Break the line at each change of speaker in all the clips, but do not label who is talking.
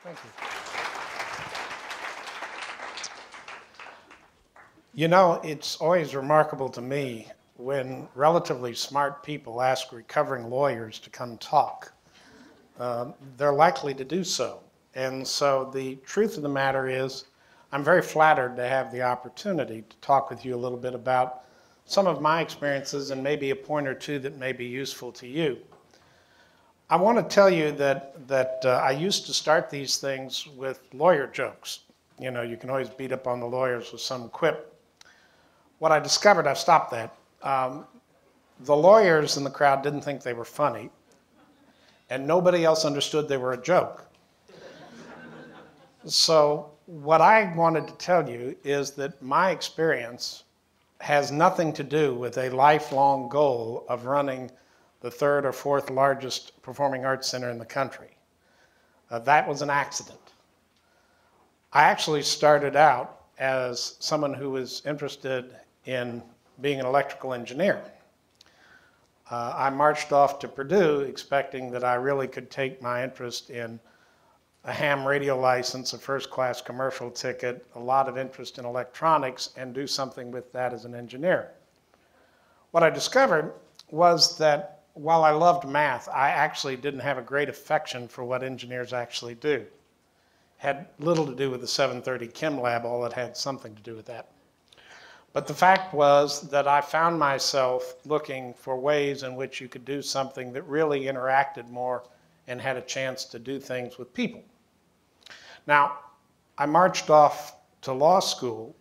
Thank you. You know, it's always remarkable to me when relatively smart people ask recovering lawyers to come talk. They're likely to do so. And so the truth of the matter is, I'm very flattered to have the opportunity to talk with you a little bit about some of my experiences and maybe a point or two that may be useful to you. I want to tell you that I used to start these things with lawyer jokes. You know, you can always beat up on the lawyers with some quip. What I discovered, I've stopped that. The lawyers in the crowd didn't think they were funny, and nobody else understood they were a joke. So what I wanted to tell you is that my experience has nothing to do with a lifelong goal of running the third or fourth largest performing arts center in the country. That was an accident. I actually started out as someone who was interested in being an electrical engineer. I marched off to Purdue expecting that I really could take my interest in a ham radio license, a first-class commercial ticket, a lot of interest in electronics, and do something with that as an engineer. What I discovered was that while I loved math, I actually didn't have a great affection for what engineers actually do. Had little to do with the 730 Chem Lab, all it had something to do with that. But the fact was that I found myself looking for ways in which you could do something that really interacted more and had a chance to do things with people. Now, I marched off to law school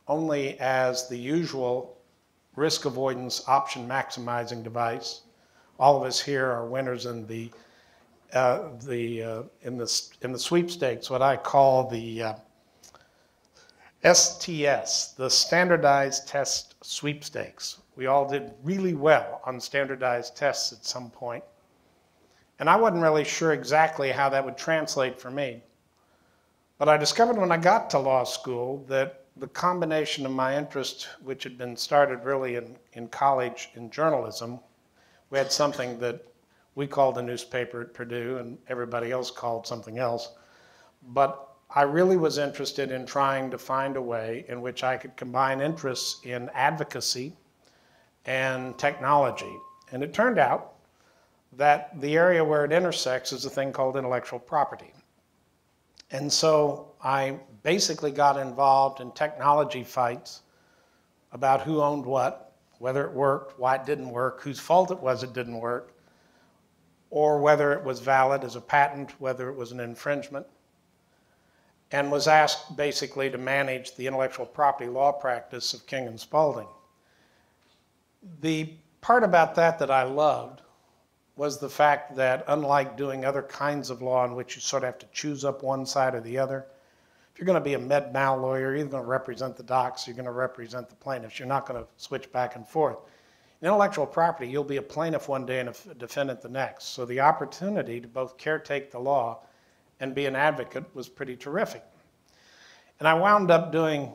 only as the usual risk avoidance option maximizing device. All of us here are winners in the sweepstakes, what I call the STS, the Standardized Test Sweepstakes. We all did really well on standardized tests at some point. And I wasn't really sure exactly how that would translate for me. But I discovered when I got to law school that the combination of my interest, which had been started really in college in journalism, we had something that we called a newspaper at Purdue and everybody else called something else. But I really was interested in trying to find a way in which I could combine interests in advocacy and technology. And it turned out that the area where it intersects is a thing called intellectual property. And so I basically got involved in technology fights about who owned what, whether it worked, why it didn't work, whose fault it was it didn't work, or whether it was valid as a patent, whether it was an infringement, and was asked basically to manage the intellectual property law practice of King and Spalding. The part about that I loved was the fact that unlike doing other kinds of law in which you sort of have to choose up one side or the other, if you're going to be a med-mal lawyer, you're either going to represent the docs, you're going to represent the plaintiffs. You're not going to switch back and forth. In intellectual property, you'll be a plaintiff one day and a defendant the next. So the opportunity to both caretake the law and be an advocate was pretty terrific. And I wound up doing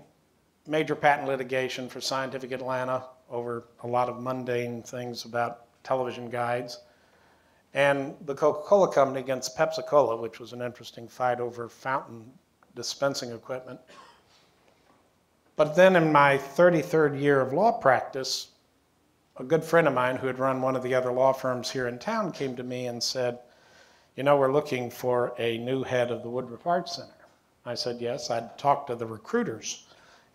major patent litigation for Scientific Atlanta over a lot of mundane things about television guides, and the Coca-Cola Company against Pepsi-Cola, which was an interesting fight over fountain dispensing equipment. But then in my 33rd year of law practice, a good friend of mine who had run one of the other law firms here in town came to me and said, you know, we're looking for a new head of the Woodruff Arts Center. I said, yes. I'd talked to the recruiters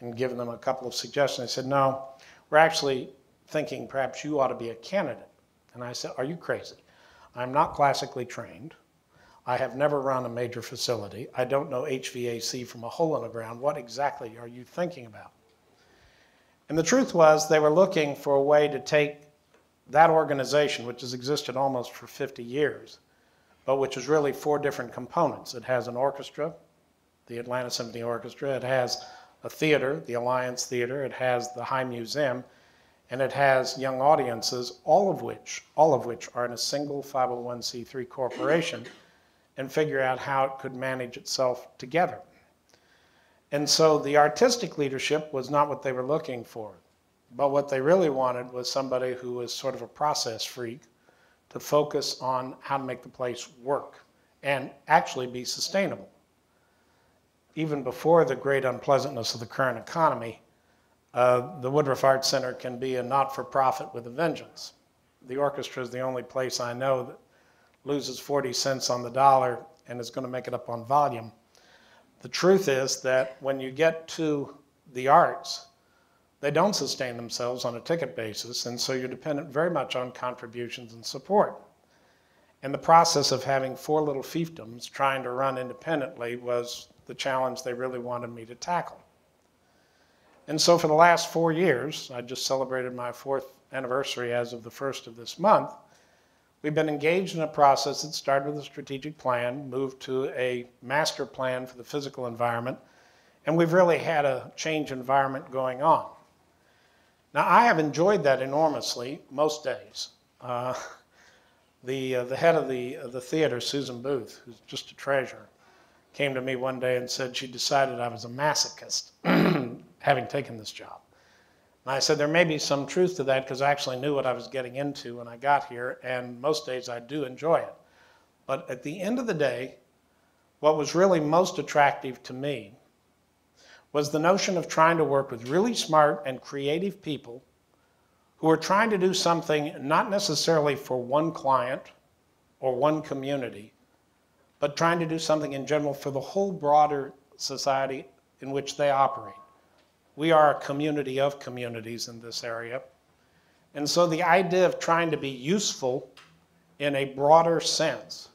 and given them a couple of suggestions. They said, no, we're actually thinking perhaps you ought to be a candidate. And I said, are you crazy? I'm not classically trained. I have never run a major facility. I don't know HVAC from a hole in the ground. What exactly are you thinking about? And the truth was they were looking for a way to take that organization, which has existed almost for 50 years, but which is really 4 different components. It has an orchestra, the Atlanta Symphony Orchestra. It has a theater, the Alliance Theater. It has the High Museum. And it has young audiences, all of which are in a single 501c3 corporation, and figure out how it could manage itself together. And so the artistic leadership was not what they were looking for, but what they really wanted was somebody who was sort of a process freak to focus on how to make the place work and actually be sustainable. even before the great unpleasantness of the current economy, the Woodruff Art Center can be a not-for-profit with a vengeance. The orchestra is the only place I know that loses 40 cents on the dollar and is going to make it up on volume. The truth is that when you get to the arts, they don't sustain themselves on a ticket basis, and so you're dependent very much on contributions and support. And the process of having 4 little fiefdoms trying to run independently was the challenge they really wanted me to tackle. And so for the last 4 years, I just celebrated my 4th anniversary as of the 1st of this month, we've been engaged in a process that started with a strategic plan, moved to a master plan for the physical environment, and we've really had a change environment going on. Now, I have enjoyed that enormously most days. The head of the theater, Susan Booth, who's just a treasure, came to me one day and said she decided I was a masochist, having taken this job. And I said there may be some truth to that because I actually knew what I was getting into when I got here, and most days I do enjoy it. But at the end of the day, what was really most attractive to me was the notion of trying to work with really smart and creative people who are trying to do something not necessarily for one client or one community, but trying to do something in general for the whole broader society in which they operate. We are a community of communities in this area. And so the idea of trying to be useful in a broader sense,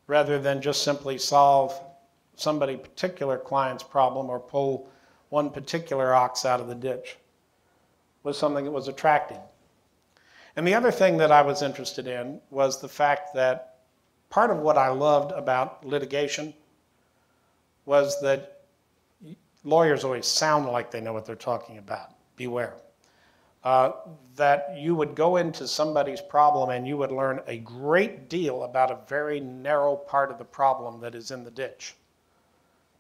rather than just simply solve somebody particular client's problem or pull one particular ox out of the ditch, was something that was attractive. And the other thing that I was interested in was the fact that part of what I loved about litigation was that lawyers always sound like they know what they're talking about. Beware. That you would go into somebody's problem and you would learn a great deal about a very narrow part of the problem that is in the ditch.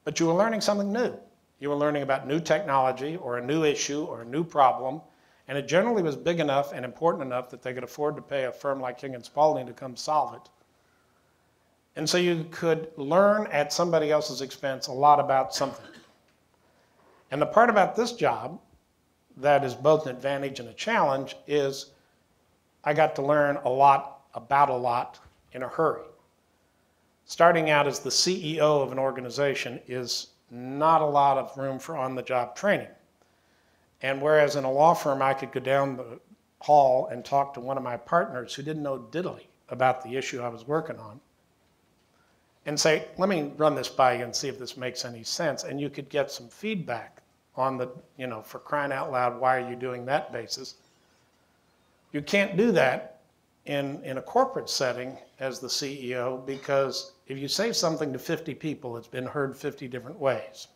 But you were learning something new. You were learning about new technology or a new issue or a new problem, and it generally was big enough and important enough that they could afford to pay a firm like King & Spalding to come solve it. And so you could learn at somebody else's expense a lot about something. And the part about this job that is both an advantage and a challenge is I got to learn a lot about a lot in a hurry. Starting out as the CEO of an organization is not a lot of room for on-the-job training. And whereas in a law firm I could go down the hall and talk to one of my partners who didn't know diddly about the issue I was working on and say, let me run this by you and see if this makes any sense. And you could get some feedback on the, for crying out loud, why are you doing that basis? You can't do that in a corporate setting as the CEO, because if you say something to 50 people, it's been heard 50 different ways.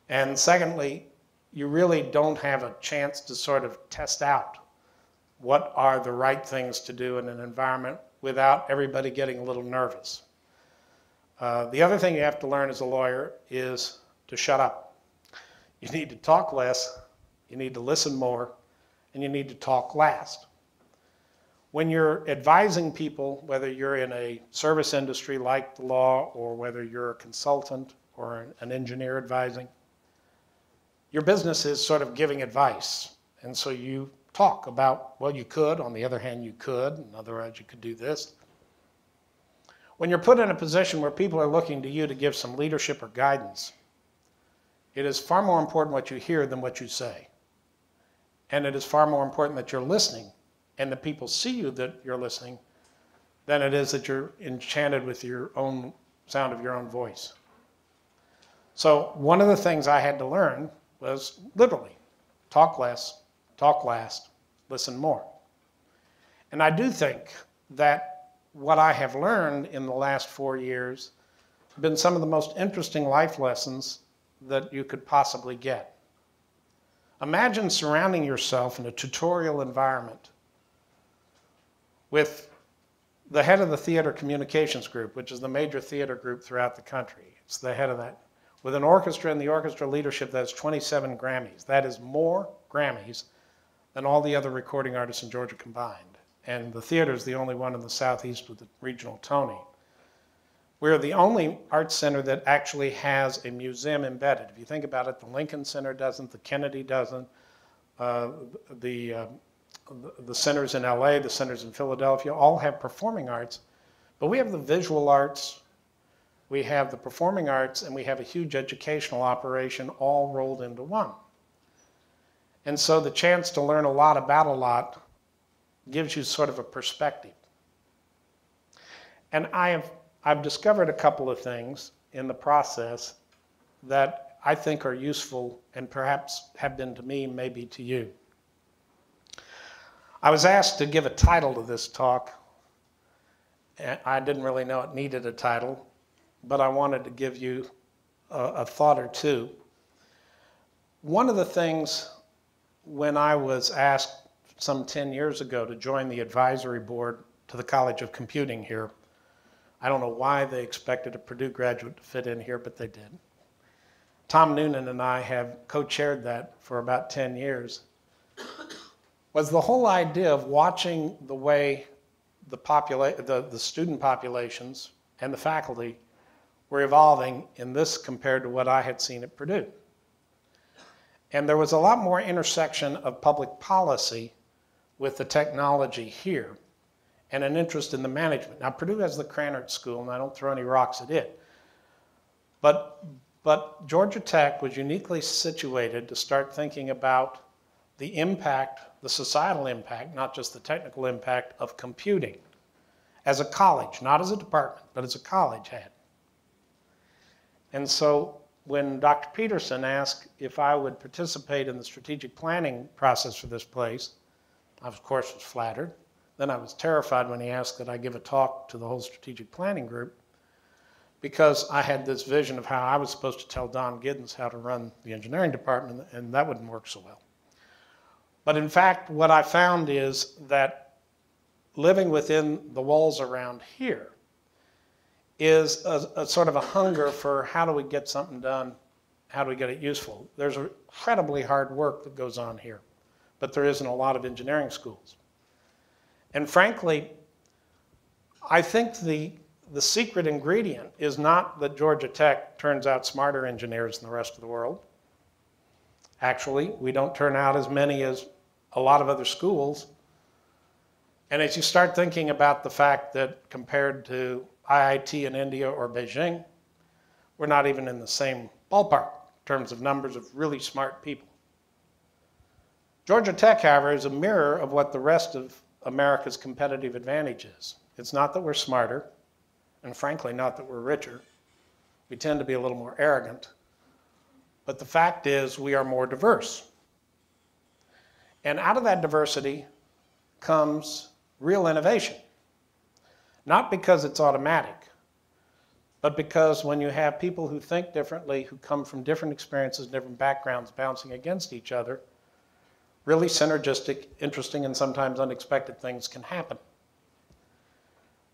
And secondly, you really don't have a chance to sort of test out what are the right things to do in an environment without everybody getting a little nervous. The other thing you have to learn as a lawyer is to shut up. You need to talk less, you need to listen more, and you need to talk last. When you're advising people, whether you're in a service industry like the law or whether you're a consultant or an engineer advising, your business is sort of giving advice. And so you talk about, well, you could, on the other hand, you could, and otherwise you could do this. When you're put in a position where people are looking to you to give some leadership or guidance, it is far more important what you hear than what you say. And it is far more important that you're listening and that people see you that you're listening than it is that you're enchanted with your own sound of your own voice. So one of the things I had to learn was literally talk less, talk last, listen more. And I do think that what I have learned in the last 4 years have been some of the most interesting life lessons that you could possibly get. Imagine surrounding yourself in a tutorial environment with the head of the theater communications group, which is the major theater group throughout the country. It's the head of that. With an orchestra and the orchestra leadership that has 27 Grammys. That is more Grammys than all the other recording artists in Georgia combined. And the theater is the only one in the Southeast with a regional Tony. We're the only arts center that actually has a museum embedded. If you think about it, the Lincoln Center doesn't, the Kennedy doesn't, the centers in LA, the centers in Philadelphia, all have performing arts. But we have the visual arts, we have the performing arts, and we have a huge educational operation all rolled into one. And so the chance to learn a lot about a lot gives you sort of a perspective. And I've discovered a couple of things in the process that I think are useful and perhaps have been to me, maybe to you. I was asked to give a title to this talk, and I didn't really know it needed a title, but I wanted to give you a thought or two. One of the things when I was asked some 10 years ago to join the advisory board to the College of Computing here, I don't know why they expected a Purdue graduate to fit in here, but they did. Tom Noonan and I have co-chaired that for about 10 years. Was the whole idea of watching the way the student populations and the faculty were evolving in this compared to what I had seen at Purdue. And there was a lot more intersection of public policy with the technology here, and an interest in the management. Now, Purdue has the Krannert School, and I don't throw any rocks at it. But Georgia Tech was uniquely situated to start thinking about the impact, the societal impact, not just the technical impact of computing as a college, not as a department, but as a college had. And so when Dr. Peterson asked if I would participate in the strategic planning process for this place, I, of course, was flattered. Then I was terrified when he asked that I give a talk to the whole strategic planning group, because I had this vision of how I was supposed to tell Don Giddens how to run the engineering department, and that wouldn't work so well. But in fact, what I found is that living within the walls around here is a sort of a hunger for how do we get something done, how do we get it useful. There's incredibly hard work that goes on here, but there isn't a lot of engineering schools. And frankly, I think the secret ingredient is not that Georgia Tech turns out smarter engineers than the rest of the world. Actually, we don't turn out as many as a lot of other schools. And as you start thinking about the fact that compared to IIT in India or Beijing, we're not even in the same ballpark in terms of numbers of really smart people. Georgia Tech, however, is a mirror of what the rest of America's competitive advantage is. It's not that we're smarter, and frankly, not that we're richer. We tend to be a little more arrogant. But the fact is, we are more diverse. And out of that diversity comes real innovation. Not because it's automatic, but because when you have people who think differently, who come from different experiences, different backgrounds, bouncing against each other, really synergistic, interesting, and sometimes unexpected things can happen.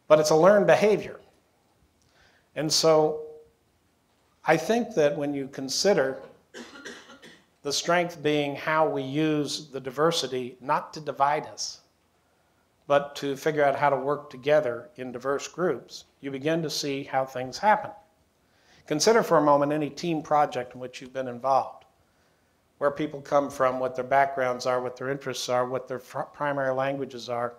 But it's a learned behavior. And so I think that when you consider the strength being how we use the diversity not to divide us, but to figure out how to work together in diverse groups, you begin to see how things happen. Consider for a moment any team project in which you've been involved, where people come from, what their backgrounds are, what their interests are, what their primary languages are.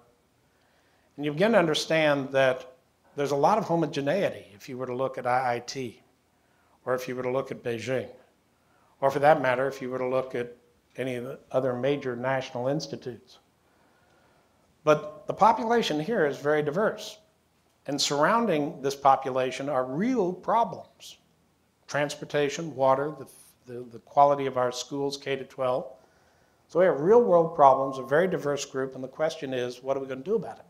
And you begin to understand that there's a lot of homogeneity if you were to look at IIT, or if you were to look at Beijing, or for that matter, if you were to look at any of the other major national institutes. But the population here is very diverse. And surrounding this population are real problems. Transportation, water, the quality of our schools, K-12. So we have real world problems, a very diverse group, and the question is, what are we going to do about it?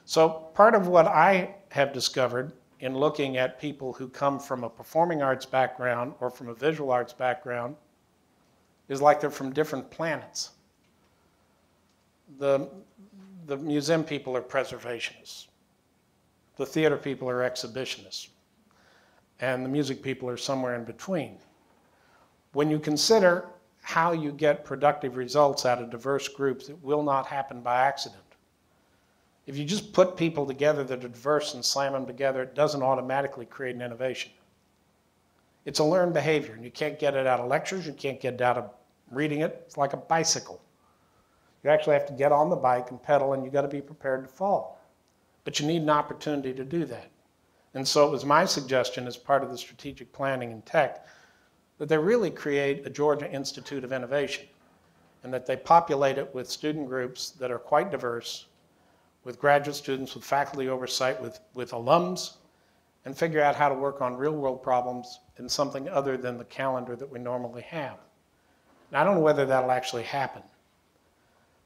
So part of what I have discovered in looking at people who come from a performing arts background or from a visual arts background is like they're from different planets. The museum people are preservationists. The theater people are exhibitionists. And the music people are somewhere in between. When you consider how you get productive results out of diverse groups, it will not happen by accident. If you just put people together that are diverse and slam them together, it doesn't automatically create an innovation. It's a learned behavior, and you can't get it out of lectures, you can't get it out of reading it. It's like a bicycle. You actually have to get on the bike and pedal, and you've got to be prepared to fall. But you need an opportunity to do that. And so it was my suggestion as part of the strategic planning in tech that they really create a Georgia Institute of Innovation, and that they populate it with student groups that are quite diverse, with graduate students, with faculty oversight, with alums, and figure out how to work on real world problems in something other than the calendar that we normally have. Now, I don't know whether that'll actually happen,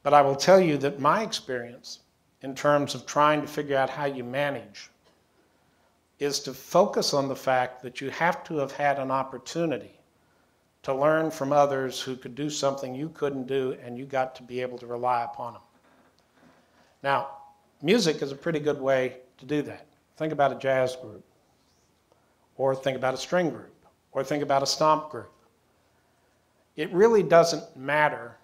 but I will tell you that my experience in terms of trying to figure out how you manage is to focus on the fact that you have to have had an opportunity to learn from others who could do something you couldn't do, and you got to be able to rely upon them. Now, music is a pretty good way to do that. Think about a jazz group, or think about a string group, or think about a stomp group. It really doesn't matter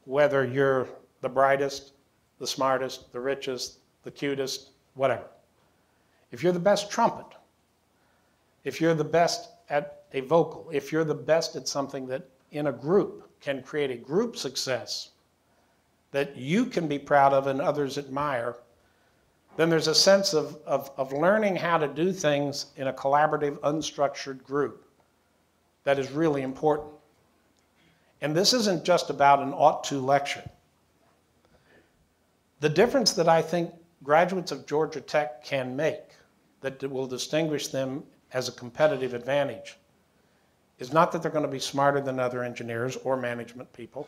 whether you're the brightest, the smartest, the richest, the cutest, whatever. If you're the best trumpet, if you're the best at a vocal, if you're the best at something that in a group can create a group success that you can be proud of and others admire, then there's a sense of learning how to do things in a collaborative, unstructured group that is really important. And this isn't just about an ought-to lecture. The difference that I think graduates of Georgia Tech can make that will distinguish them as a competitive advantage is not that they're going to be smarter than other engineers or management people,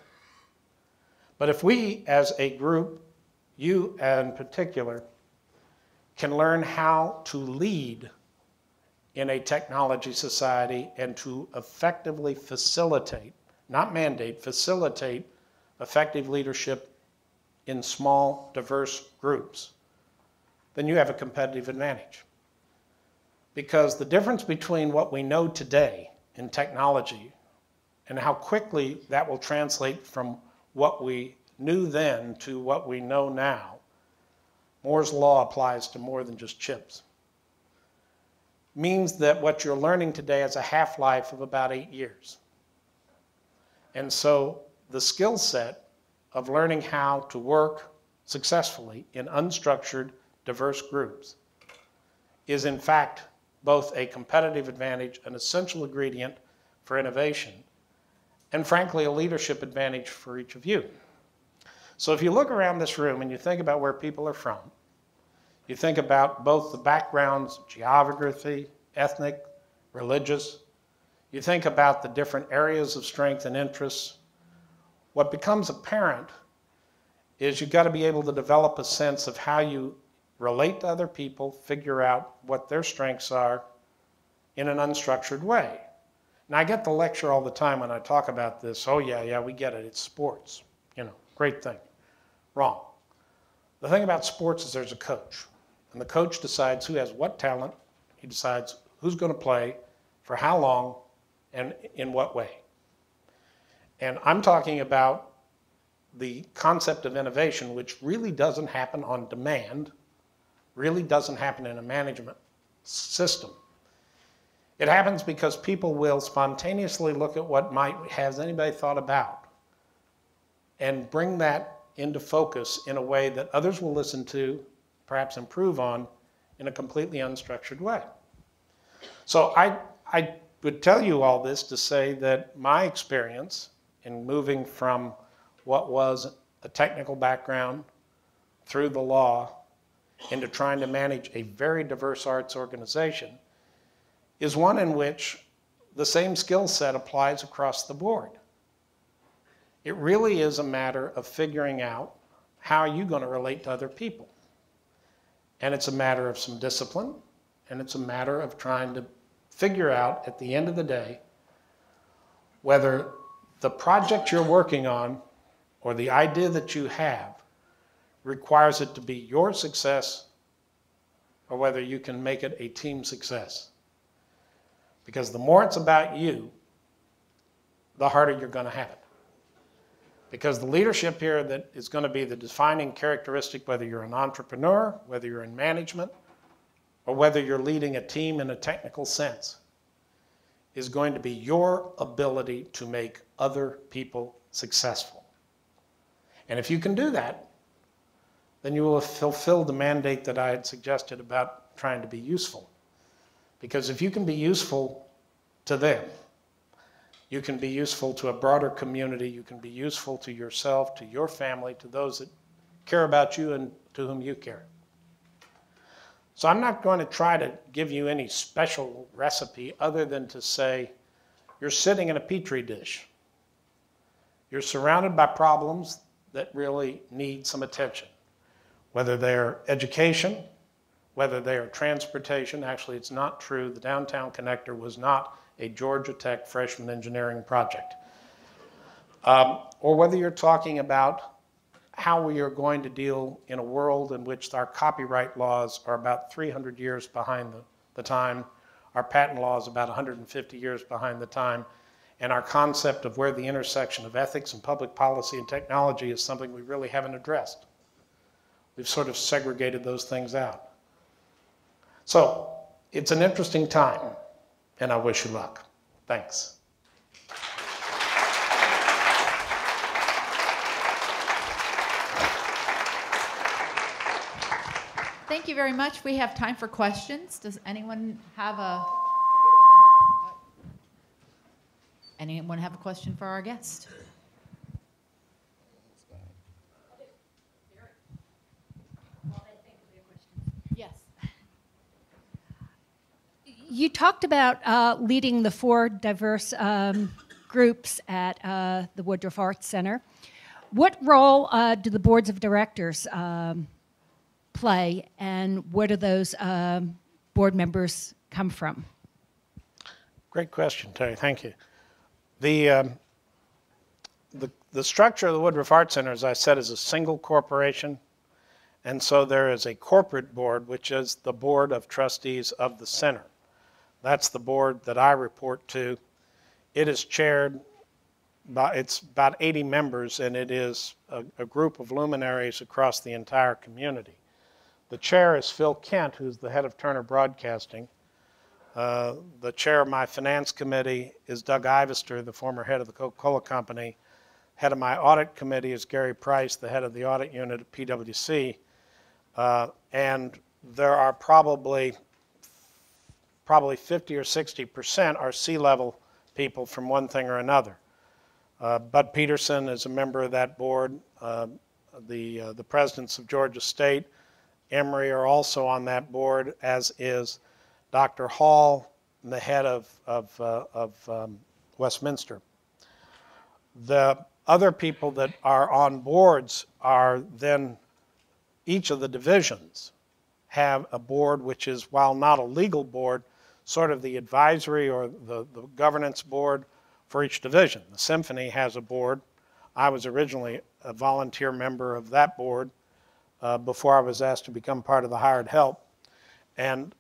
but if we as a group, you in particular, can learn how to lead in a technology society and to effectively facilitate, not mandate, facilitate effective leadership in small, diverse groups, then you have a competitive advantage. Because the difference between what we know today in technology and how quickly that will translate from what we knew then to what we know now, Moore's law applies to more than just chips, means that what you're learning today has a half-life of about 8 years. And so the skill set of learning how to work successfully in unstructured, diverse groups is in fact both a competitive advantage, an essential ingredient for innovation, and frankly a leadership advantage for each of you. So if you look around this room and you think about where people are from, you think about both the backgrounds, geography, ethnic, religious, you think about the different areas of strength and interests, what becomes apparent is you've got to be able to develop a sense of how you relate to other people, figure out what their strengths are in an unstructured way. Now, I get the lecture all the time when I talk about this, oh yeah, we get it, it's sports, great thing. Wrong. The thing about sports is there's a coach, and the coach decides who has what talent, he decides who's going to play, for how long, and in what way. And I'm talking about the concept of innovation, which really doesn't happen on demand, really doesn't happen in a management system. It happens because people will spontaneously look at what has anybody thought about and bring that into focus in a way that others will listen to, perhaps improve on, in a completely unstructured way. So I would tell you all this to say that my experience in moving from what was a technical background through the law into trying to manage a very diverse arts organization is one in which the same skill set applies across the board. It really is a matter of figuring out how are you going to relate to other people. And it's a matter of some discipline, and it's a matter of trying to figure out at the end of the day whether the project you're working on or the idea that you have requires it to be your success or whether you can make it a team success. Because the more it's about you, the harder you're going to have it. Because the leadership here that is going to be the defining characteristic, whether you're an entrepreneur, whether you're in management, or whether you're leading a team in a technical sense, is going to be your ability to make other people successful. And if you can do that, then you will have fulfilled the mandate that I had suggested about trying to be useful. Because if you can be useful to them, you can be useful to a broader community, you can be useful to yourself, to your family, to those that care about you and to whom you care. So I'm not going to try to give you any special recipe other than to say, you're sitting in a petri dish. You're surrounded by problems that really need some attention, whether they're education, whether they are transportation. Actually, it's not true. The downtown connector was not a Georgia Tech freshman engineering project. Or whether you're talking about how we are going to deal in a world in which our copyright laws are about 300 years behind the time, our patent law is about 150 years behind the time, and our concept of where the intersection of ethics and public policy and technology is something we really haven't addressed. We've sort of segregated those things out. So it's an interesting time, and I wish you luck. Thanks.
Thank you very much. We have time for questions. Does anyone have a question for our guest? Yes.
You talked about leading the 4 diverse groups at the Woodruff Arts Center. What role do the boards of directors play, and where do those board members come from?
Great question, Terry. Thank you. The structure of the Woodruff Arts Center, as I said, is a single corporation, and so there is a corporate board, which is the board of trustees of the center. That's the board that I report to. It is chaired by, it's about 80 members, and it is a group of luminaries across the entire community. The chair is Phil Kent, who's the head of Turner Broadcasting. The chair of my finance committee is Doug Ivester, the former head of the Coca-Cola Company. Head of my audit committee is Gary Price, the head of the audit unit at PwC. And there are probably 50 or 60% are C-level people from one thing or another. Bud Peterson is a member of that board. The presidents of Georgia State, Emory are also on that board, as is Dr. Hall, the head of Westminster. The other people that are on boards are then, each of the divisions have a board which is, while not a legal board, sort of the advisory or the governance board for each division. The symphony has a board. I was originally a volunteer member of that board before I was asked to become part of the hired help. And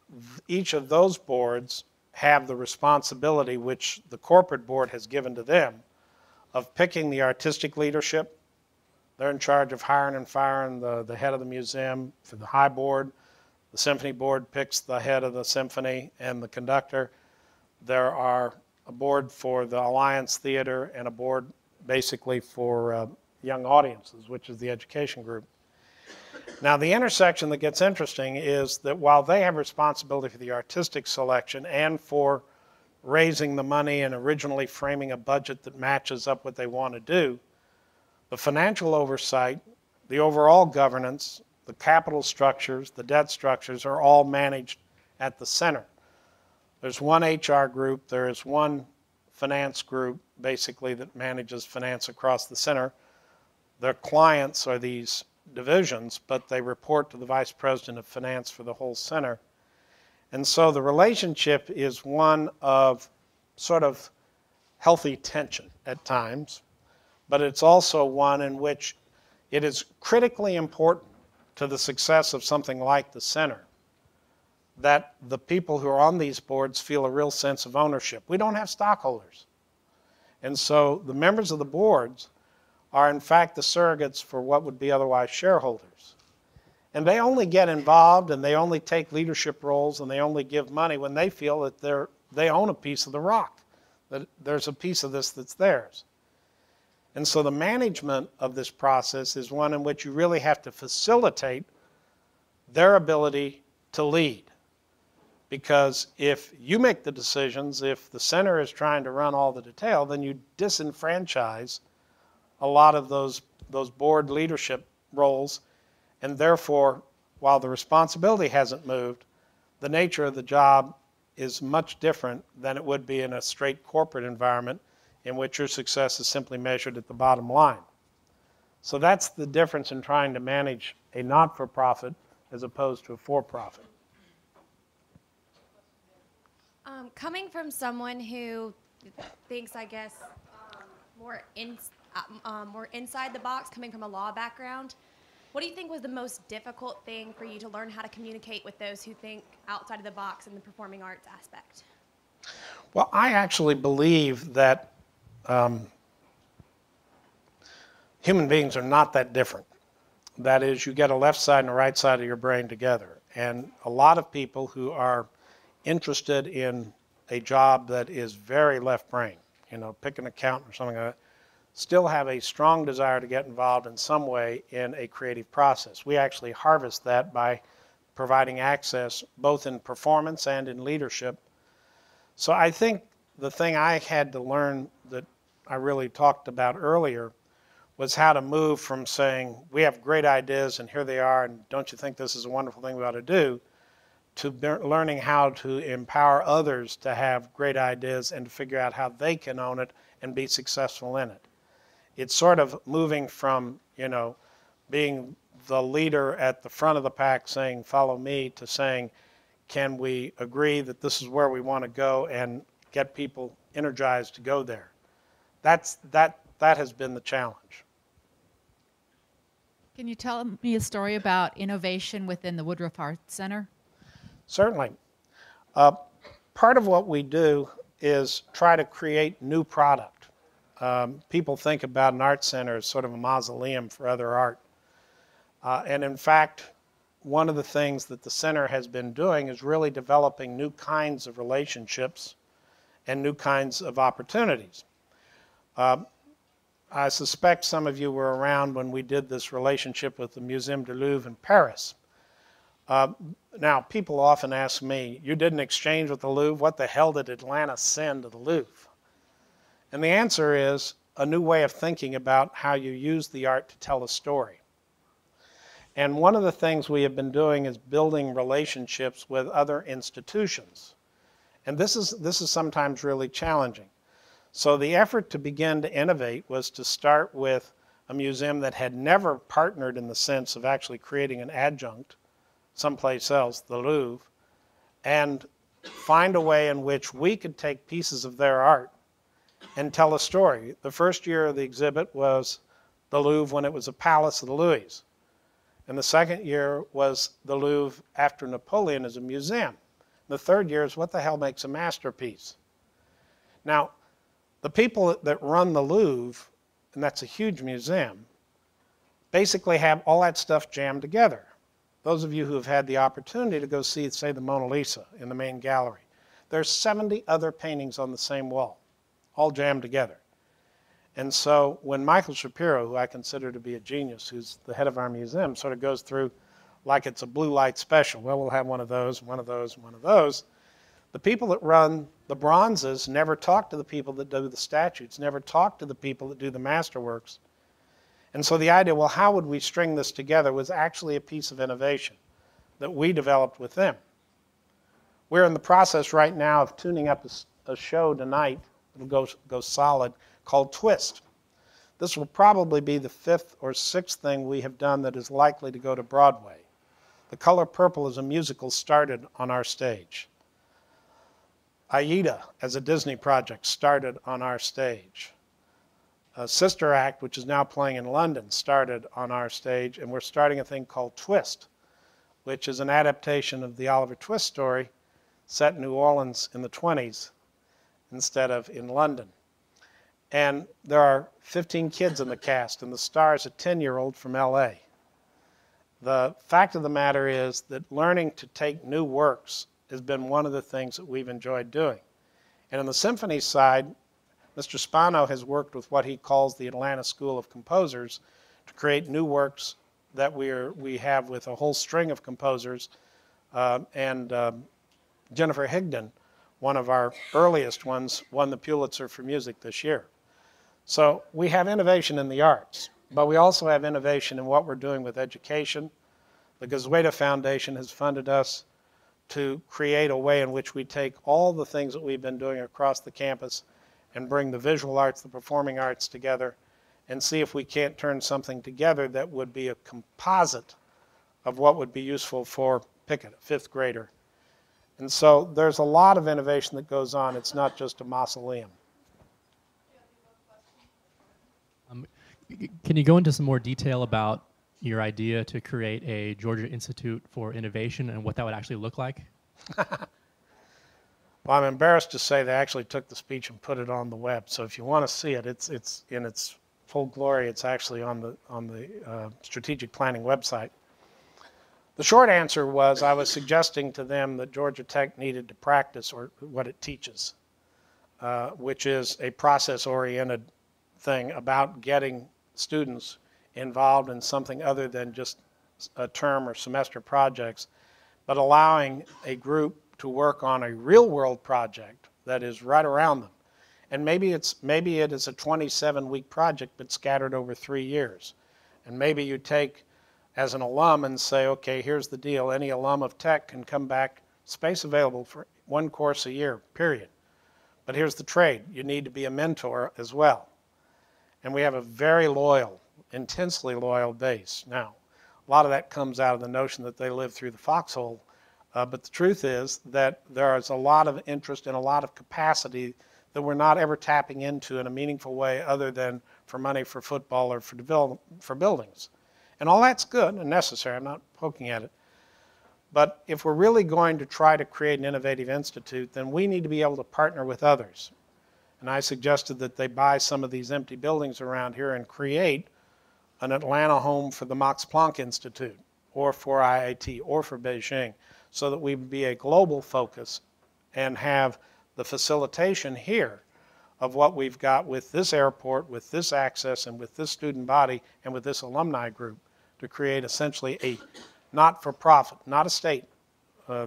each of those boards have the responsibility, which the corporate board has given to them, of picking the artistic leadership. They're in charge of hiring and firing the head of the museum for the high board. The symphony board picks the head of the symphony and the conductor. There are a board for the Alliance Theater and a board basically for young audiences, which is the education group. Now, the intersection that gets interesting is that while they have responsibility for the artistic selection and for raising the money and originally framing a budget that matches up what they want to do, the financial oversight, the overall governance, the capital structures, the debt structures are all managed at the center. There's one HR group, there is one finance group basically that manages finance across the center. Their clients are these divisions, but they report to the vice president of finance for the whole center. And so the relationship is one of sort of healthy tension at times, but it's also one in which it is critically important to the success of something like the center that the people who are on these boards feel a real sense of ownership. We don't have stockholders. And so the members of the boards are in fact the surrogates for what would be otherwise shareholders. And they only get involved and they only take leadership roles and they only give money when they feel that they own a piece of the rock, that there's a piece of this that's theirs. And so the management of this process is one in which you really have to facilitate their ability to lead. Because if you make the decisions, if the center is trying to run all the detail, then you disenfranchise a lot of those board leadership roles. And therefore, while the responsibility hasn't moved, the nature of the job is much different than it would be in a straight corporate environment in which your success is simply measured at the bottom line. So that's the difference in trying to manage a not-for-profit as opposed to a for-profit.
Coming from someone who thinks, I guess, more inside the box, coming from a law background, what do you think was the most difficult thing for you to learn how to communicate with those who think outside of the box in the performing arts aspect?
Well, I actually believe that human beings are not that different. That is, you get a left side and a right side of your brain together. And a lot of people who are interested in a job that is very left brain, pick an accountant or something like that, still have a strong desire to get involved in some way in a creative process. We actually harvest that by providing access both in performance and in leadership. So I think the thing I had to learn that I really talked about earlier was how to move from saying, we have great ideas and here they are, and don't you think this is a wonderful thing we ought to do, to learning how to empower others to have great ideas and to figure out how they can own it and be successful in it. It's sort of moving from, being the leader at the front of the pack saying, follow me, to saying, can we agree that this is where we want to go and get people energized to go there? That has been the challenge.
Can you tell me a story about innovation within the Woodruff Arts Center?
Certainly. Part of what we do is try to create new product. People think about an art center as sort of a mausoleum for other art. And in fact, one of the things that the center has been doing is really developing new kinds of relationships and new kinds of opportunities. I suspect some of you were around when we did this relationship with the Muséum du Louvre in Paris. Now, people often ask me, you did an exchange with the Louvre, what the hell did Atlanta send to the Louvre? And the answer is a new way of thinking about how you use the art to tell a story. And one of the things we have been doing is building relationships with other institutions. And this is sometimes really challenging. So the effort to begin to innovate was to start with a museum that had never partnered in the sense of actually creating an adjunct someplace else, the Louvre, and find a way in which we could take pieces of their art and tell a story. The first year of the exhibit was the Louvre when it was a palace of the Louis. And the second year was the Louvre after Napoleon as a museum. The third year is what the hell makes a masterpiece. Now, the people that run the Louvre, and that's a huge museum, basically have all that stuff jammed together. Those of you who have had the opportunity to go see, say, the Mona Lisa in the main gallery, there's 70 other paintings on the same wall, all jammed together. And so when Michael Shapiro, who I consider to be a genius, who's the head of our museum, sort of goes through like it's a blue light special, well, we'll have one of those, one of those, one of those. The people that run the bronzes never talk to the people that do the statues, never talk to the people that do the masterworks. And so the idea, well, how would we string this together, was actually a piece of innovation that we developed with them. We're in the process right now of tuning up a show tonight, it'll go solid, called Twist. This will probably be the 5th or 6th thing we have done that is likely to go to Broadway. The Color Purple as a musical started on our stage. Aida as a Disney project started on our stage. Sister Act, which is now playing in London, started on our stage, and we're starting a thing called Twist, which is an adaptation of the Oliver Twist story set in New Orleans in the 20s instead of in London. And there are 15 kids in the cast, and the star is a 10-year-old from LA. The fact of the matter is that learning to take new works has been one of the things that we've enjoyed doing. And on the symphony side, Mr. Spano has worked with what he calls the Atlanta School of Composers to create new works that we have with a whole string of composers. Jennifer Higdon, one of our earliest ones, won the Pulitzer for music this year. So we have innovation in the arts, but we also have innovation in what we're doing with education. The Gozueta Foundation has funded us to create a way in which we take all the things that we've been doing across the campus and bring the visual arts, the performing arts together, and see if we can't turn something together that would be a composite of what would be useful for, pick it, a fifth grader. And so there's a lot of innovation that goes on. It's not just a mausoleum.
Can you go into some more detail about your idea to create a Georgia Institute for Innovation and what that would actually look like?
Well, I'm embarrassed to say they actually took the speech and put it on the web. So if you want to see it, it's in its full glory. It's actually on the strategic planning website. The short answer was I was suggesting to them that Georgia Tech needed to practice or what it teaches, which is a process-oriented thing about getting students involved in something other than just a term or semester projects, but allowing a group to work on a real-world project that is right around them. And maybe it is a 27-week project but scattered over 3 years. And maybe you take as an alum and say, okay, here's the deal. Any alum of Tech can come back, space available for one course a year, period. But here's the trade. You need to be a mentor as well. And we have a very loyal, intensely loyal base. Now, a lot of that comes out of the notion that they live through the foxhole. But the truth is that there is a lot of interest and a lot of capacity that we're not ever tapping into in a meaningful way other than for money for football or for buildings. And all that's good and necessary. I'm not poking at it. But if we're really going to try to create an innovative institute, then we need to be able to partner with others. And I suggested that they buy some of these empty buildings around here and create an Atlanta home for the Max Planck Institute or for IIT or for Beijing, so that we would be a global focus and have the facilitation here of what we've got with this airport, with this access, and with this student body, and with this alumni group to create essentially a not-for-profit, not a state.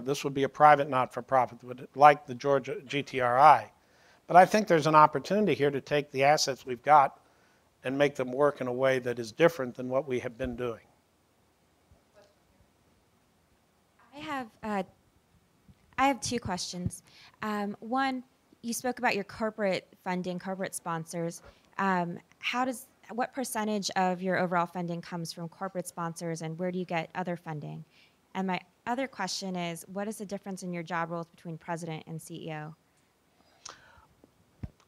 This would be a private not-for-profit, like the Georgia GTRI. But I think there's an opportunity here to take the assets we've got and make them work in a way that is different than what we have been doing.
I have two questions. One, you spoke about your corporate funding, corporate sponsors. What percentage of your overall funding comes from corporate sponsors, and where do you get other funding? And my other question is, what is the difference in your job roles between president and CEO?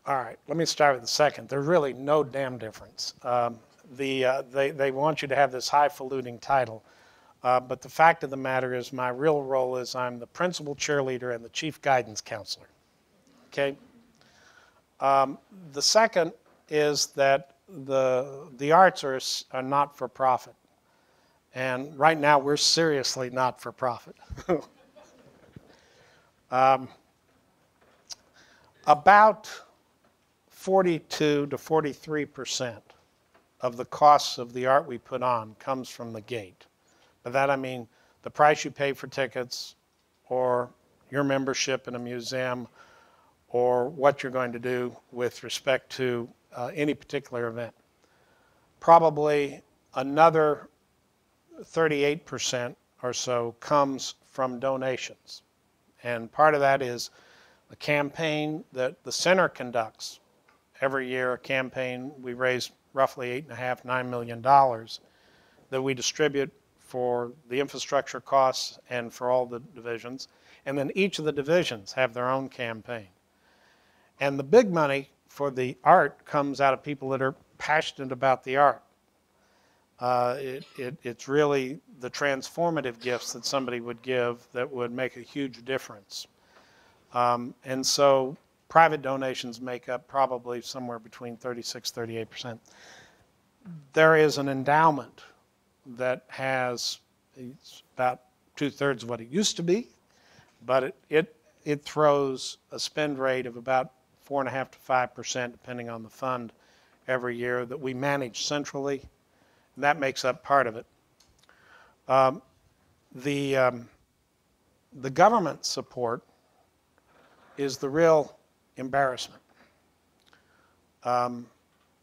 All right, let me start with the second. There's really no damn difference. They want you to have this highfalutin title. But the fact of the matter is my real role is I'm the principal cheerleader and the chief guidance counselor. Okay? The second is that the arts are not for profit. And right now we're seriously not for profit. About 42 to 43% of the costs of the art we put on comes from the gate. By that I mean the price you pay for tickets or your membership in a museum or what you're going to do with respect to any particular event. Probably another 38% or so comes from donations. And part of that is a campaign that the center conducts. Every year a campaign, we raise roughly $8.5, $9 million that we distribute for the infrastructure costs and for all the divisions. And then each of the divisions have their own campaign. And the big money for the art comes out of people that are passionate about the art. It's really the transformative gifts that somebody would give that would make a huge difference. And so Private donations make up probably somewhere between 36-38%. There is an endowment that has, it's about 2/3 of what it used to be, but it throws a spend rate of about 4.5% to 5%, depending on the fund, every year that we manage centrally, and that makes up part of it. The government support is the real embarrassment.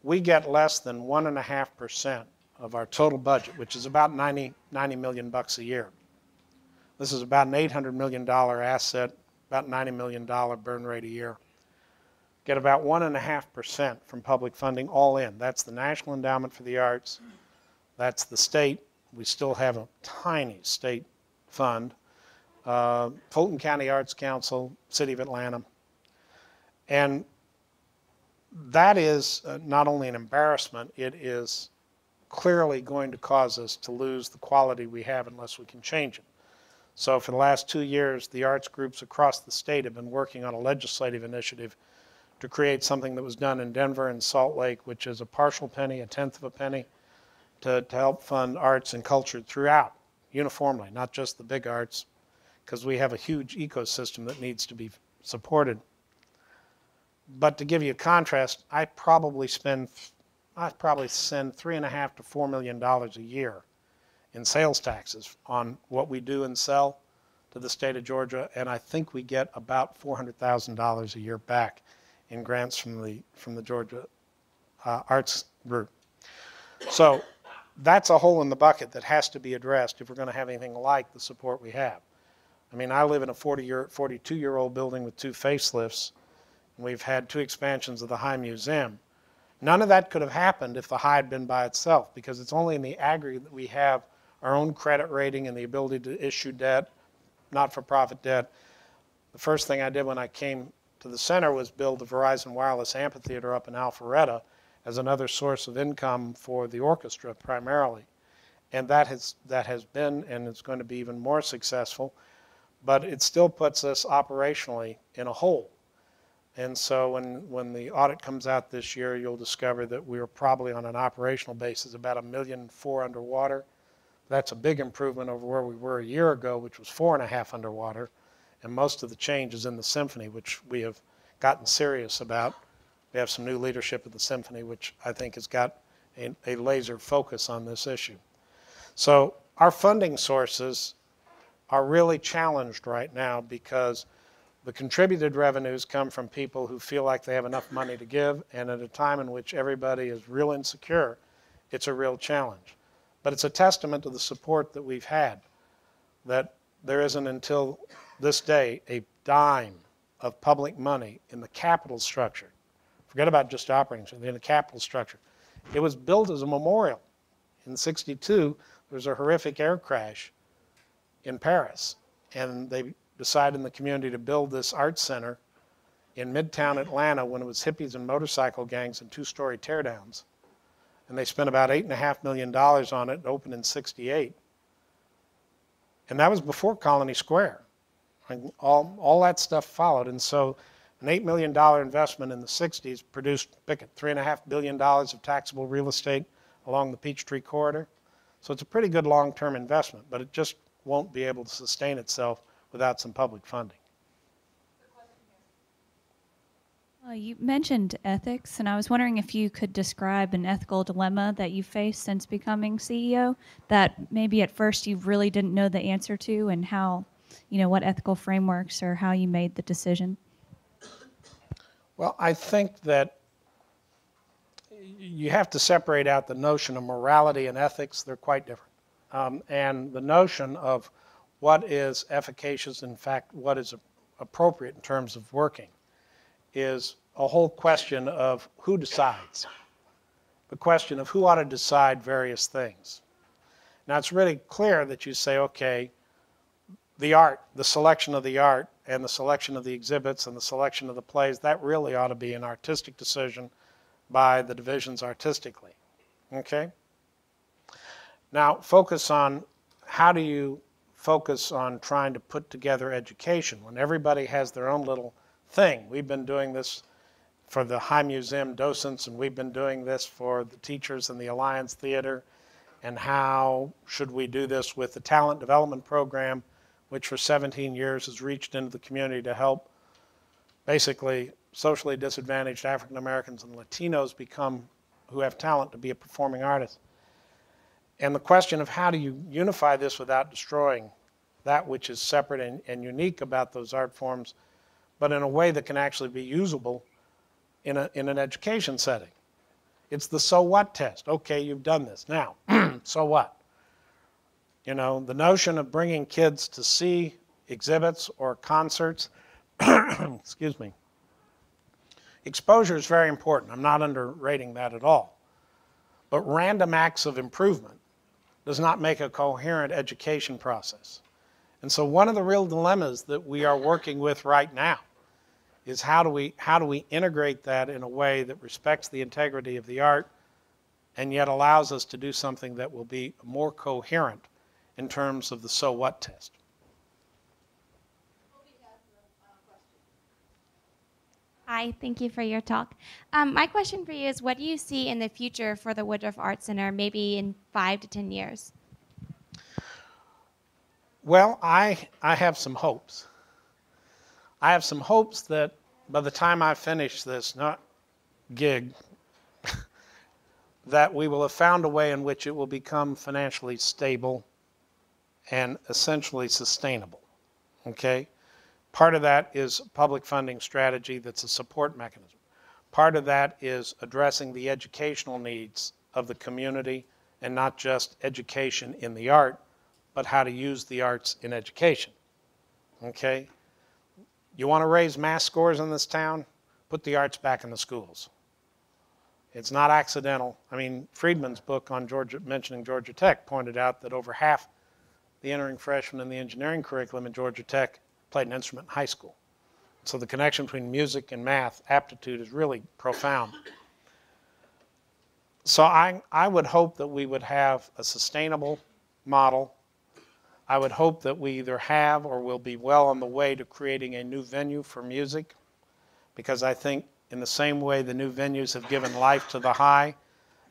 We get less than 1.5% of our total budget, which is about $90 million a year. This is about an $800 million asset, about $90 million burn rate a year. Get about 1.5% from public funding all in. That's the National Endowment for the Arts. That's the state. We still have a tiny state fund. Fulton County Arts Council, City of Atlanta. And that is not only an embarrassment, it is clearly going to cause us to lose the quality we have unless we can change it. So for the last 2 years, the arts groups across the state have been working on a legislative initiative to create something that was done in Denver and Salt Lake, which is a partial penny, 1/10 of a penny, to help fund arts and culture throughout, uniformly, not just the big arts, because we have a huge ecosystem that needs to be supported. But to give you a contrast, I probably send $3.5 to $4 million a year in sales taxes on what we do and sell to the state of Georgia, and I think we get about $400,000 a year back in grants from the Georgia Arts Group. So that's a hole in the bucket that has to be addressed if we're going to have anything like the support we have. I mean, I live in a 42-year-old building with 2 facelifts, and we've had 2 expansions of the High Museum. None of that could have happened if the High had been by itself, because it's only in the aggregate that we have our own credit rating and the ability to issue debt, not-for-profit debt. The first thing I did when I came to the center was build the Verizon Wireless Amphitheater up in Alpharetta as another source of income for the orchestra primarily. And that has been, and it's going to be even more successful, but it still puts us operationally in a hole. And so when the audit comes out this year, you'll discover that we are probably on an operational basis about $1.4 million underwater. That's a big improvement over where we were a year ago, which was 4.5 underwater. And most of the change is in the symphony, which we have gotten serious about. We have some new leadership at the symphony, which I think has got a laser focus on this issue. So our funding sources are really challenged right now because the contributed revenues come from people who feel like they have enough money to give, and at a time in which everybody is real insecure, it's a real challenge. But it's a testament to the support that we've had, that there isn't until this day a dime of public money in the capital structure. Forget about just operating, in the capital structure. It was built as a memorial. In '62, there was a horrific air crash in Paris, and they decided in the community to build this art center in Midtown Atlanta when it was hippies and motorcycle gangs and 2-story teardowns. And they spent about $8.5 million on it. It opened in '68. And that was before Colony Square. And all that stuff followed. And so an $8 million investment in the '60s produced, pick it, $3.5 billion of taxable real estate along the Peachtree Corridor. So it's a pretty good long-term investment, but it just won't be able to sustain itself without some public funding.
You mentioned ethics, and I was wondering if you could describe an ethical dilemma that you faced since becoming CEO that maybe at first you really didn't know the answer to, and how, what ethical frameworks or how you made the decision.
Well, I think that you have to separate out the notion of morality and ethics. They're quite different. And the notion of what is efficacious, in fact, what is appropriate in terms of working, is a whole question of who decides, the question of who ought to decide various things. Now, it's really clear that you say, okay, the art, the selection of the art and the selection of the exhibits and the selection of the plays, that really ought to be an artistic decision by the divisions artistically, okay? Now, focus on how do you focus on trying to put together education when everybody has their own little thing. We've been doing this for the High Museum docents, and we've been doing this for the teachers in the Alliance Theater. And how should we do this with the talent development program, which for 17 years has reached into the community to help basically socially disadvantaged African Americans and Latinos who have talent to be a performing artist. And the question of how do you unify this without destroying that which is separate and unique about those art forms, but in a way that can actually be usable in an education setting. It's the so what test. Okay, you've done this. Now, so what? You know, the notion of bringing kids to see exhibits or concerts, excuse me, exposure is very important. I'm not underrating that at all. But random acts of improvement does not make a coherent education process. And so one of the real dilemmas that we are working with right now is how do we integrate that in a way that respects the integrity of the art and yet allows us to do something that will be more coherent in terms of the so what test.
Hi, thank you for your talk. My question for you is, what do you see in the future for the Woodruff Art Center, maybe in 5 to 10 years?
Well, I have some hopes. I have some hopes that by the time I finish this gig, that we will have found a way in which it will become financially stable and essentially sustainable, okay? Part of that is public funding strategy that's a support mechanism. Part of that is addressing the educational needs of the community and not just education in the art, but how to use the arts in education, okay? You want to raise math scores in this town? Put the arts back in the schools. It's not accidental. I mean, Friedman's book on mentioning Georgia Tech pointed out that over half the entering freshmen in the engineering curriculum at Georgia Tech played an instrument in high school. So the connection between music and math aptitude is really profound. So I would hope that we would have a sustainable model. I would hope that we either have or will be well on the way to creating a new venue for music, because I think in the same way the new venues have given life to the High,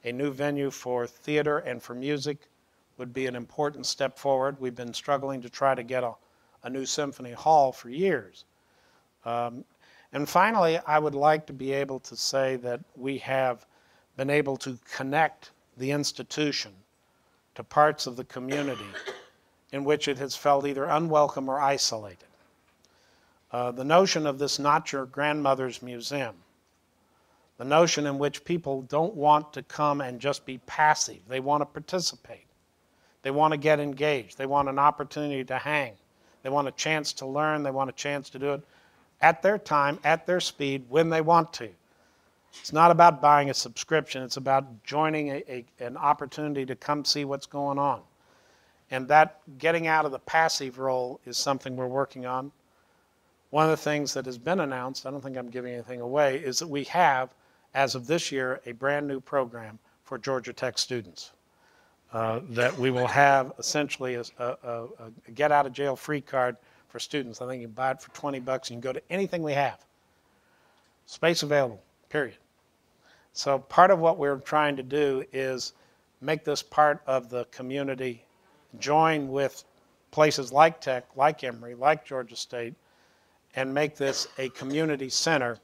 a new venue for theater and for music would be an important step forward. We've been struggling to try to get a new symphony hall for years. And finally, I would like to be able to say that we have been able to connect the institution to parts of the community in which it has felt either unwelcome or isolated. The notion of this not your grandmother's museum, the notion in which people don't want to come and just be passive. They want to participate. They want to get engaged. They want an opportunity to hang. They want a chance to learn. They want a chance to do it at their time, at their speed, when they want to. It's not about buying a subscription. It's about joining an opportunity to come see what's going on. And that getting out of the passive role is something we're working on. One of the things that has been announced, I don't think I'm giving anything away, is that we have, as of this year, a brand new program for Georgia Tech students. That we will have essentially a get out of jail free card for students. I think you can buy it for $20 and you can go to anything we have. Space available, period. So part of what we're trying to do is make this part of the community, join with places like Tech, like Emory, like Georgia State, and make this a community center,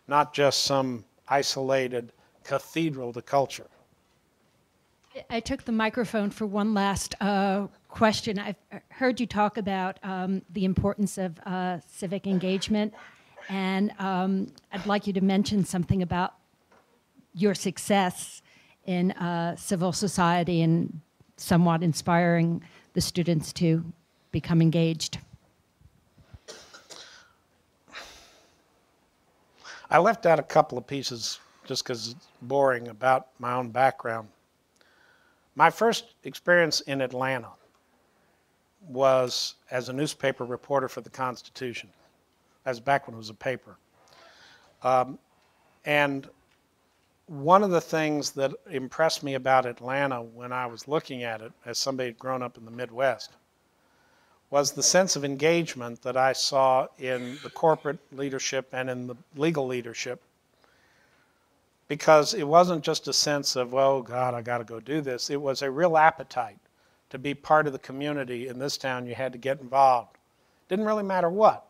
not just some isolated cathedral to culture.
I took the microphone for one last question. I've heard you talk about the importance of civic engagement, and I'd like you to mention something about your success in civil society and somewhat inspiring the students to become engaged.
I left out a couple of pieces just because it's boring about my own background. My first experience in Atlanta was as a newspaper reporter for the Constitution. That was back when it was a paper. And one of the things that impressed me about Atlanta when I was looking at it, as somebody who'd grown up in the Midwest, was the sense of engagement that I saw in the corporate leadership and in the legal leadership. Because it wasn't just a sense of, well, God, I got to go do this. It was a real appetite to be part of the community in this town. You had to get involved. Didn't really matter what.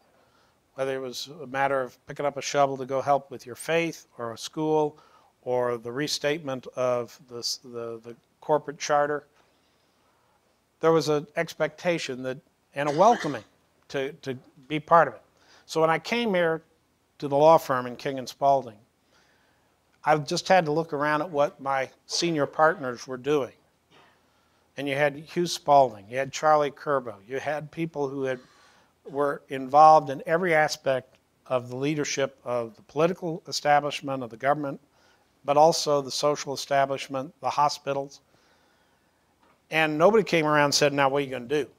Whether it was a matter of picking up a shovel to go help with your faith or a school or the restatement of the corporate charter. There was an expectation that, and a welcoming to be part of it. So when I came here to the law firm in King and Spalding, I just had to look around at what my senior partners were doing. And you had Hugh Spalding, you had Charlie Curbo, you had people who were involved in every aspect of the leadership of the political establishment, of the government, but also the social establishment, the hospitals. And nobody came around and said, now what are you going to do?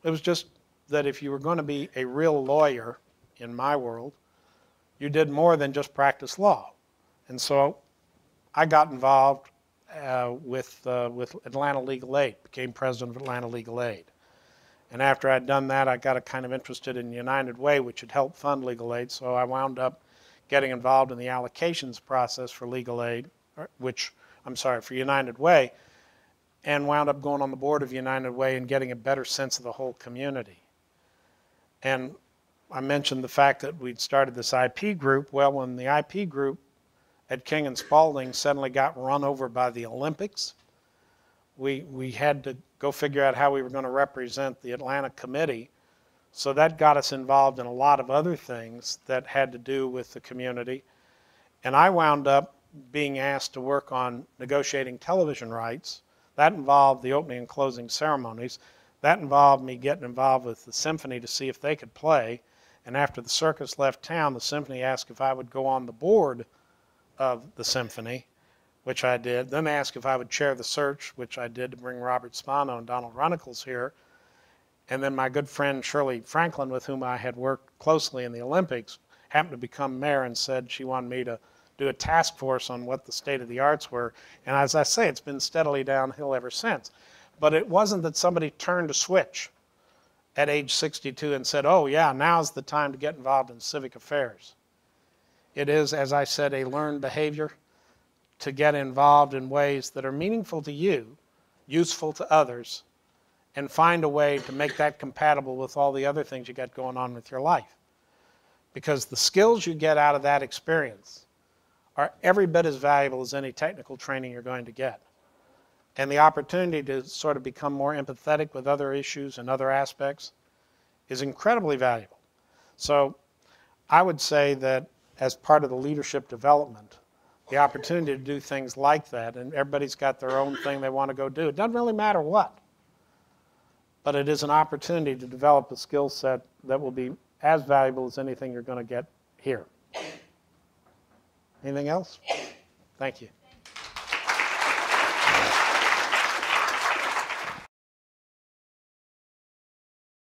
It was just that if you were going to be a real lawyer in my world, you did more than just practice law. And so I got involved with Atlanta Legal Aid, became president of Atlanta Legal Aid. And after I'd done that, I got kind of interested in United Way, which had helped fund legal aid. So I wound up getting involved in the allocations process for legal aid, for United Way, and wound up going on the board of United Way and getting a better sense of the whole community. And I mentioned the fact that we'd started this IP group. Well, when the IP group at King and Spalding suddenly got run over by the Olympics, we had to go figure out how we were going to represent the Atlanta committee. So that got us involved in a lot of other things that had to do with the community. And I wound up being asked to work on negotiating television rights. That involved the opening and closing ceremonies. That involved me getting involved with the symphony to see if they could play. And after the circus left town, the symphony asked if I would go on the board of the symphony, which I did. Then they asked if I would chair the search, which I did, to bring Robert Spano and Donald Runnicles here. And then my good friend Shirley Franklin, with whom I had worked closely in the Olympics, happened to become mayor and said she wanted me to do a task force on what the state of the arts were. And as I say, it's been steadily downhill ever since. But it wasn't that somebody turned a switch at age 62 and said, oh yeah, now's the time to get involved in civic affairs. It is, as I said, a learned behavior to get involved in ways that are meaningful to you, useful to others, and find a way to make that compatible with all the other things you got going on with your life. Because the skills you get out of that experience are every bit as valuable as any technical training you're going to get. And the opportunity to sort of become more empathetic with other issues and other aspects is incredibly valuable. So I would say that as part of the leadership development, the opportunity to do things like that, and everybody's got their own thing they want to go do. It doesn't really matter what, but it is an opportunity to develop a skill set that will be as valuable as anything you're going to get here. Anything else? Thank you.